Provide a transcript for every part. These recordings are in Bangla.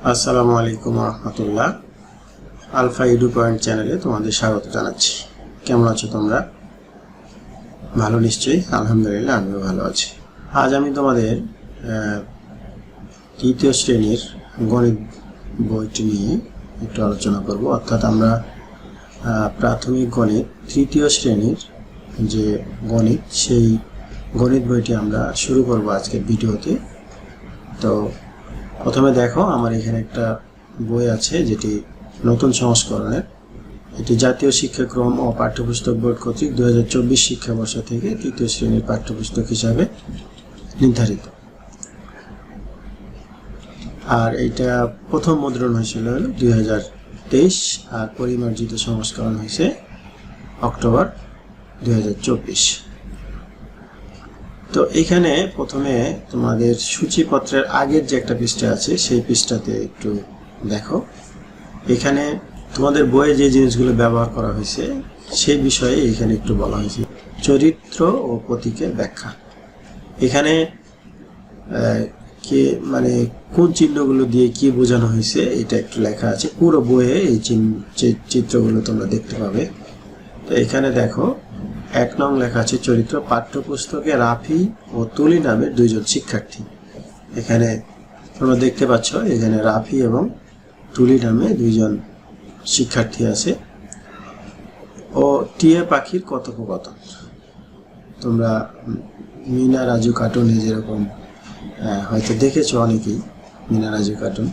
আসসালামু আলাইকুম রহমতুল্লাহ। আলফা এডু পয়েন্ট চ্যানেলে তোমাদের স্বাগত জানাচ্ছি। কেমন আছো তোমরা? ভালো নিশ্চয়ই? আলহামদুলিল্লাহ, আমিও ভালো আছি। আজ আমি তোমাদের তৃতীয় শ্রেণীর গণিত বইটি নিয়ে একটু আলোচনা করব। অর্থাৎ আমরা প্রাথমিক গণিত তৃতীয় শ্রেণীর যে গণিত, সেই গণিত বইটি আমরা শুরু করব আজকের ভিডিওতে। তো প্রথমে দেখো, আমার এখানে একটা বই আছে যেটি নতুন সংস্করণের। এটি জাতীয় শিক্ষাক্রম ও পাঠ্যপুস্তক বোর্ড কর্তৃক 2024 শিক্ষাবর্ষ থেকে তৃতীয় শ্রেণীর পাঠ্যপুস্তক হিসাবে নির্ধারিত। আর এটা প্রথম মুদ্রণ হয়েছিল 2023, আর পরিমার্জিত সংস্করণ হয়েছে অক্টোবর 2024। তো এখানে প্রথমে তোমাদের সূচিপত্রের আগের যে একটা পৃষ্ঠা আছে, সেই পৃষ্ঠাতে একটু দেখো। এখানে তোমাদের বইয়ে যে জিনিসগুলো ব্যবহার করা হয়েছে সেই বিষয়ে এখানে একটু বলা হয়েছে। চরিত্র ও প্রতীকের ব্যাখ্যা। এখানে কে মানে কোন চিহ্নগুলো দিয়ে কি বোঝানো হয়েছে এটা একটু লেখা আছে। পুরো বইয়ে এই চিত্রগুলো তোমরা দেখতে পাবে। তো এখানে দেখো, 1 নং লেখা আছে চরিত্র। পাঠ্যপুস্তকে রাফি ও তুলি নামে দুইজন শিক্ষার্থী। এখানে তোমরা দেখতে পাচ্ছ, এখানে রাফি এবং তুলি নামে দুইজন শিক্ষার্থী আছে। ও টিয়া পাখির কথোপকথন। তোমরা মিনা রাজু কার্টুনে যেরকম হয়তো দেখেছো অনেকেই, মিনা রাজু কার্টুন,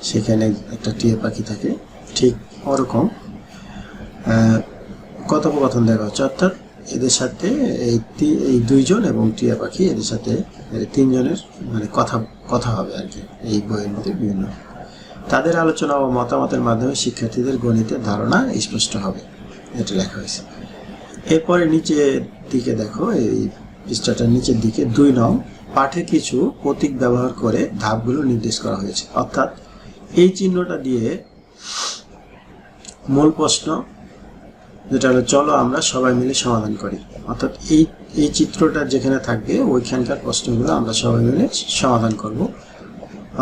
সেখানে একটা টিয়া পাখি থাকে, ঠিক ওরকম কথোপকথন দেখা হচ্ছে। অর্থাৎ এদের সাথে এই দুইজন এবং টিয়া পাখি, এদের সাথে তিনজনের মানে কথা হবে আর কি। এই বইয়ের মধ্যে বিভিন্ন তাদের আলোচনা ও মতামতের মাধ্যমে শিক্ষার্থীদের গণিতের ধারণা স্পষ্ট হবে, এটা লেখা হয়েছে। এরপরে নিচের দিকে দেখো, এই পৃষ্ঠাটার নিচের দিকে 2 নং পাঠে কিছু প্রতীক ব্যবহার করে ধাপগুলো নির্দেশ করা হয়েছে। অর্থাৎ এই চিহ্নটা দিয়ে মূল প্রশ্ন, যেটা হলো চলো আমরা সবাই মিলে সমাধান করি। অর্থাৎ এই চিত্রটা যেখানে থাকবে ওইখানকার প্রশ্নগুলো আমরা সবাই মিলে সমাধান করব।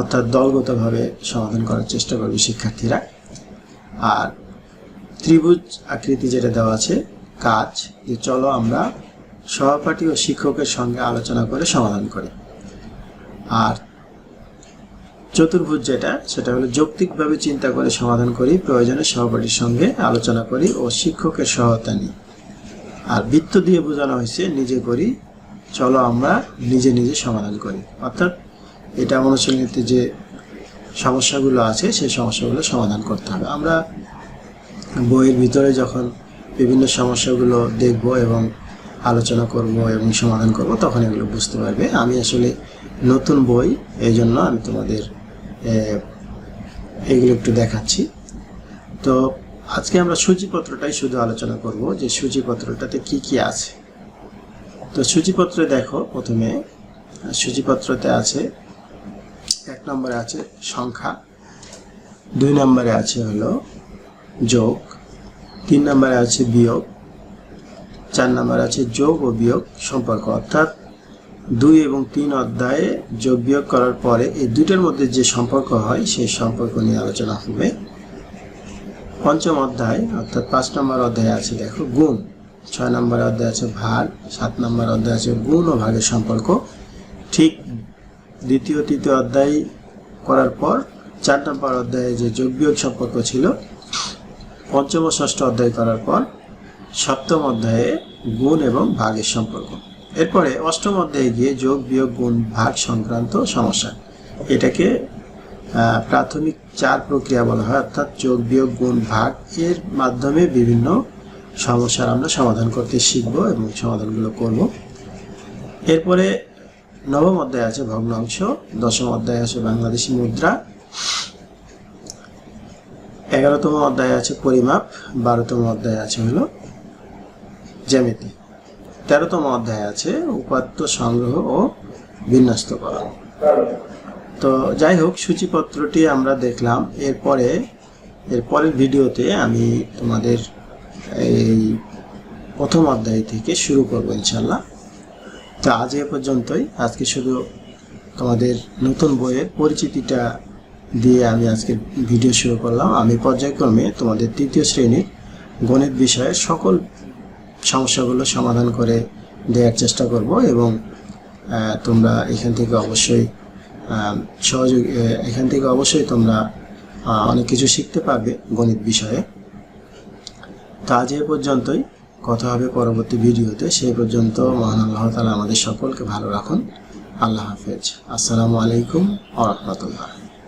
অর্থাৎ দলগতভাবে সমাধান করার চেষ্টা করবে শিক্ষার্থীরা। আর ত্রিভুজ আকৃতি যেটা দেওয়া আছে কাজ, যে চলো আমরা সহপাঠী ও শিক্ষকের সঙ্গে আলোচনা করে সমাধান করি। আর চতুর্ভুজ যেটা, সেটা হলো যৌক্তিকভাবে চিন্তা করে সমাধান করি, প্রয়োজনে সহপাঠীর সঙ্গে আলোচনা করি ও শিক্ষকের সহায়তা নিই। আর বৃত্ত দিয়ে বোঝানো হয়েছে নিজে করি, চলো আমরা নিজে নিজে সমাধান করি। অর্থাৎ এটা অনুশীলনীতে যে সমস্যাগুলো আছে সেই সমস্যাগুলো সমাধান করতে হবে। আমরা বইয়ের ভিতরে যখন বিভিন্ন সমস্যাগুলো দেখব এবং আলোচনা করব এবং সমাধান করব, তখন এগুলো বুঝতে পারবে। আমি আসলে নতুন বই, এই জন্য আমি তোমাদের এগুলো একটু দেখাচ্ছি। তো আজকে আমরা সূচিপত্রটাই শুধু আলোচনা করব, যে সূচিপত্রটাতে কি কি আছে। তো সূচিপত্রে দেখো, প্রথমে সূচিপত্রতে আছে 1 নম্বরে আছে সংখ্যা, 2 নম্বরে আছে হলো যোগ, 3 নম্বরে আছে বিয়োগ, 4 নম্বরে আছে যোগ ও বিয়োগ সম্পর্ক। অর্থাৎ 2 এবং 3 অধ্যায়ে যোগ বিয়োগ করার পরে এই দুইটার মধ্যে যে সম্পর্ক হয় সেই সম্পর্ক নিয়ে আলোচনা হবে। 5ম অধ্যায় অর্থাৎ 5 নম্বর অধ্যায়ে আছে দেখো গুণ, 6 নম্বর অধ্যায়ে আছে ভাগ, 7 নম্বর অধ্যায়ে আছে গুণ ও ভাগের সম্পর্ক। ঠিক দ্বিতীয় তৃতীয় অধ্যায় করার পর 4 নম্বর অধ্যায়ে যে যোগ বিয়োগ সম্পর্ক ছিল, 5ম ও 6ষ্ঠ অধ্যায় করার পর 7ম অধ্যায়ে গুণ এবং ভাগের সম্পর্ক। এরপরে 8ম অধ্যায়ে গিয়ে যোগ বিয়োগ গুণ ভাগ সংক্রান্ত সমস্যা। এটাকে প্রাথমিক 4 প্রক্রিয়া বলা হয়। অর্থাৎ যোগ বিয়োগ গুণ ভাগ এর মাধ্যমে বিভিন্ন সমস্যার আমরা সমাধান করতে শিখব এবং সমাধানগুলো করব। এরপরে 9ম অধ্যায়ে আছে ভগ্নাংশ, 10ম অধ্যায়ে আছে বাংলাদেশি মুদ্রা, 11তম অধ্যায়ে আছে পরিমাপ, 12তম অধ্যায়ে আছে হলো জ্যামিতি, 13তম অধ্যায়ে আছে উপাত্ত সংগ্রহ ও বিন্যস্ত করা। তো যাই হোক, সূচিপত্রটি আমরা দেখলাম। এরপরের ভিডিওতে আমি তোমাদের এই প্রথম অধ্যায় থেকে শুরু করব ইনশাল্লাহ। তো আজ এ পর্যন্তই। আজকে শুধু তোমাদের নতুন বইয়ের পরিচিতিটা দিয়ে আমি আজকে ভিডিও শুরু করলাম। আমি পর্যায়ক্রমে তোমাদের তৃতীয় শ্রেণীর গণিত বিষয়ের সকল সমস্যাগুলো সমাধান করে দেওয়ার চেষ্টা করব এবং তোমরা এখান থেকে অবশ্যই তোমরা অনেক কিছু শিখতে পারবে গণিত বিষয়ে। তো আজ এ পর্যন্তই, কথা হবে পরবর্তী ভিডিওতে। সেই পর্যন্ত মহান আল্লাহ তাআলা আমাদের সকলকে ভালো রাখুন। আল্লাহ হাফেজ। আসসালামু আলাইকুম ওয়া রাহমাতুল্লাহ।